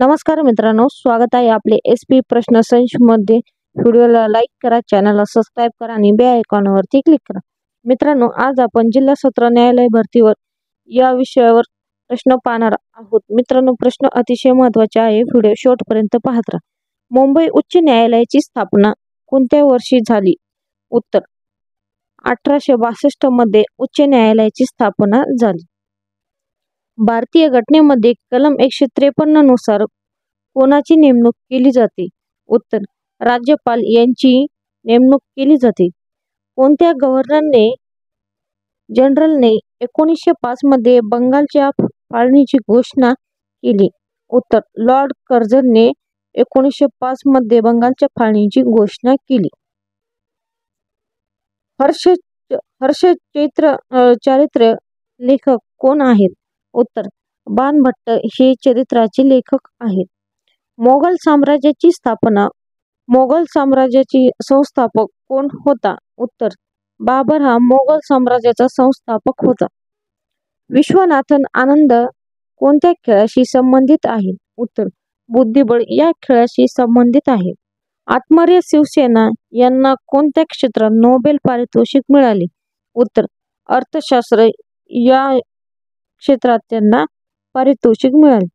नमस्कार मित्रांनो, स्वागत आहे आपले SP प्रश्न संच मध्ये। व्हिडिओला लाईक करा, चॅनलला सबस्क्राईब करा आणि बेल आयकॉनवरती क्लिक करा। मित्रांनो, आज आपण जिल्हा सत्र न्यायालय भरतीवर या विषयावर प्रश्न पाहणार आहोत। मित्रांनो, प्रश्न अतिशय महत्त्वाचे आहे, व्हिडिओ शेवटपर्यंत पाहत राहा। मुंबई उच्च न्यायालयाची स्थापना कोणत्या वर्षी झाली? उत्तर 1862 मध्ये उच्च न्यायालयाची स्थापना झाली। भारतीय घटनेमध्ये कलम 153 नुसार कोणाची नेमणूक केली जाते? उत्तर राज्यपाल यांची नेमणूक केली जाते। कोणत्या गव्हर्नर जनरलने 1905 मध्ये बंगालच्या फाळणीची घोषणा केली? उत्तर लॉर्ड कर्झनने 1905 मध्ये बंगालच्या फाळणीची घोषणा केली। चारित्र्य लेखक कोण आहेत? उत्तर बाणभट्ट हे चरित्राचे लेखक आहेत। मोगल साम्राज्याची स्थापना मोगल साम्राज्याची संस्थापक कोण होता? उत्तर बाबर हा मोगल साम्राज्याचा संस्थापक होता। विश्वनाथन आनंद कोणत्या खेळाशी संबंधित आहे? उत्तर बुद्धिबळ या खेळाशी संबंधित आहे। आत्मार्य शिवसेना यांना कोणत्या क्षेत्रात नोबेल पारितोषिक मिळाले? उत्तर अर्थशास्त्र या क्षेत्रात त्यांना पारितोषिक मिळाले।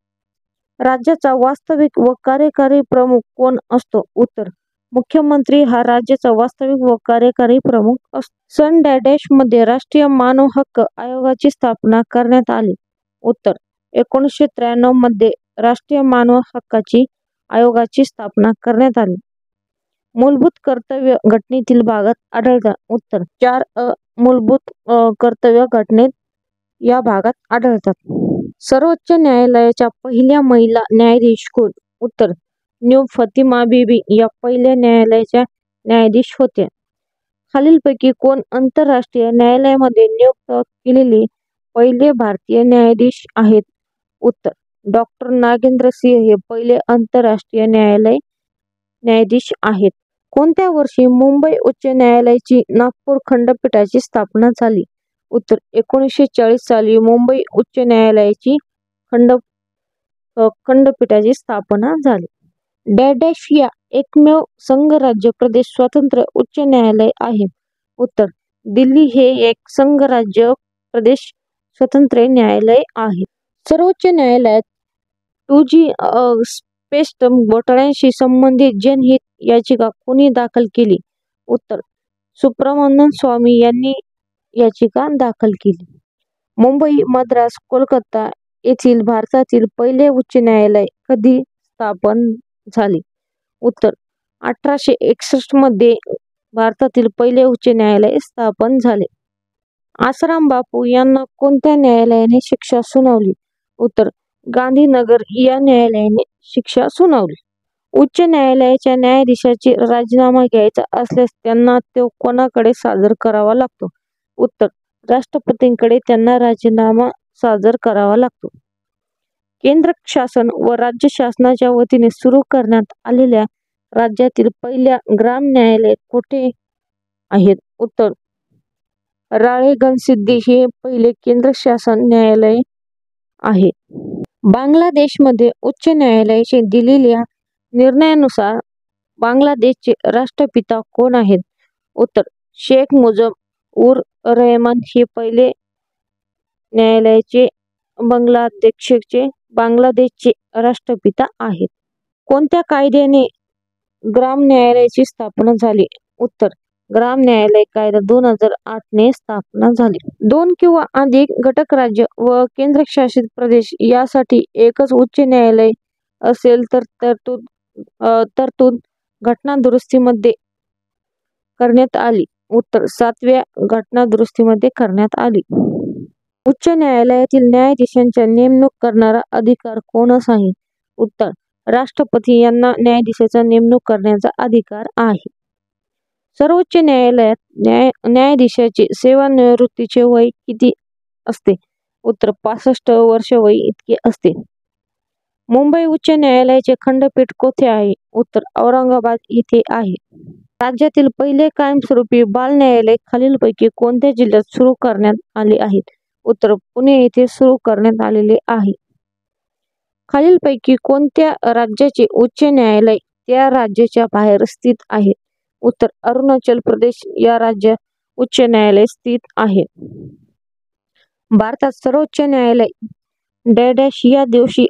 राज्याचा वास्तविक व कार्यकारी प्रमुख कोण असतो? उत्तर मुख्यमंत्री हा राज्याचा वास्तविक व कार्यकारी प्रमुख असतो। सन मध्ये राष्ट्रीय मानव हक्क आयोगाची स्थापना करण्यात आली? उत्तर 1993 मध्ये राष्ट्रीय मानव हक्काची आयोगाची स्थापना करण्यात आली। मूलभूत कर्तव्य घटनेतील भागात आढळतात? उत्तर 4 मूलभूत कर्तव्य घटनेत या भागात आढळतात। सर्वोच्च न्यायालयाच्या पहिल्या महिला न्यायाधीश कोण? उत्तर न्यू फतिमा बीबी या पहिल्या न्यायालयाच्या न्यायाधीश होत्या। खालीलपैकी कोण आंतरराष्ट्रीय न्यायालयामध्ये नियुक्त केलेले पहिले भारतीय न्यायाधीश आहेत? उत्तर डॉक्टर नागेंद्र सिंह हे पहिले आंतरराष्ट्रीय न्यायाधीश आहेत। कोणत्या वर्षी मुंबई उच्च न्यायालयाची नागपूर खंडपीठाची स्थापना झाली? उत्तर 1940 साली मुंबई उच्च न्यायालयाची खंडपीठाची स्थापना झाली। या एकमेव संघराज्य प्रदेश स्वतंत्र उच्च न्यायालय आहे? उत्तर दिल्ली हे एक संघराज्य प्रदेश स्वतंत्र न्यायालय आहे। सर्वोच्च न्यायालयात 2G स्पेक्ट्रम घोटाळ्याशी संबंधित जनहित याचिका कोणी दाखल केली? उत्तर सुब्रमण्यम स्वामी यांनी याचिका दाखल केली। मुंबई, मद्रास, कोलकाता येथील भारतातील पहिले उच्च न्यायालय कधी स्थापन झाले? उत्तर 1861 मध्ये भारतातील पहिले उच्च न्यायालय स्थापन झाले। आसाराम बापू यांना कोणत्या न्यायालयाने शिक्षा सुनावली? उत्तर गांधीनगर या न्यायालयाने शिक्षा सुनावली। उच्च न्यायालयाच्या न्यायाधीशाची राजीनामा घ्यायचा असल्यास त्यांना तो कोणाकडे सादर करावा लागतो? उत्तर राष्ट्रपतींकडे त्यांना राजीनामा सादर करावा लागतो। केंद्र शासन व राज्य शासनाच्या वतीने सुरू करण्यात आलेल्या राज्यातील पहिल्या ग्राम न्यायालय कोठे आहेत? उत्तर राळेगणसिद्धी हे पहिले केंद्र शासन न्यायालय आहे। बांगलादेशमध्ये उच्च न्यायालयाने दिलेल्या निर्णयानुसार बांगलादेशचे राष्ट्रपिता कोण आहेत? उत्तर शेख मुजीब उर रहमान हे पहिले न्यायालयाचे बांगलादेशचे राष्ट्रपिता आहेत। कोणत्या कायद्याने ग्राम न्यायालयाची स्थापना झाली? उत्तर ग्राम न्यायालय कायदा 2008 ने स्थापना झाली। 2 किंवा अधिक घटक राज्य व केंद्रशासित प्रदेश यासाठी एकच उच्च न्यायालय असेल तर तरतूद घटनादुरुस्तीमध्ये करण्यात आली? उत्तर 7व्या घटनादुरुस्तीमध्ये करण्यात आली। उच्च न्यायालयातील न्यायाधीशांची नेमणूक करणारा अधिकार कोणास आहे? उत्तर राष्ट्रपती यांना न्यायाधीशाची नेमणूक करण्याचा अधिकार आहे। सर्वोच्च न्यायालयात न्यायाधीशाचे सेवानिवृत्तीचे वय किती असते? उत्तर 65 वर्ष वय इतके असते। मुंबई उच्च न्यायालयाचे खंडपीठ कोठे आहे? उत्तर औरंगाबाद येथे आहे। राज्यातील पहिले कायमस्वरूपी बाल न्यायालय खालीलपैकी कोणत्या जिल्ह्यात सुरू करण्यात आले आहे? उत्तर पुणे येथे सुरू करण्यात आलेले आहे। खालीलपैकी कोणत्या राज्याचे उच्च न्यायालय त्या राज्याच्या बाहेर स्थित आहे? उत्तर अरुणाचल प्रदेश या राज्यात उच्च न्यायालय स्थित आहे. भारतात सर्वोच्च न्यायालय डॅश या दिवशी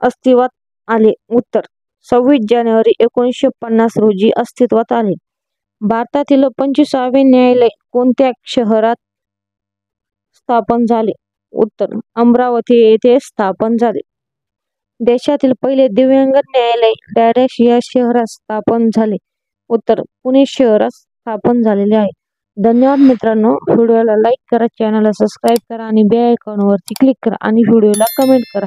अस्तित्वात आले? उत्तर 26 जानेवारी 1950 रोजी अस्तित्वात आले. भारतातील 25वे न्यायालय कोणत्या शहरात स्थापन झाले? उत्तर अमरावती येथे स्थापन झाले. देशातील पहिले दिव्यांग न्यायालय डॅश या शहरात स्थापन झाले? उत्तर पुणे शहरात स्थापन झालेले आहे. धन्यवाद मित्रांनो. व्हिडिओला लाईक करा, चॅनलला सबस्क्राईब करा आणि बेल आयकॉनवरती क्लिक करा आणि व्हिडिओला कमेंट करा.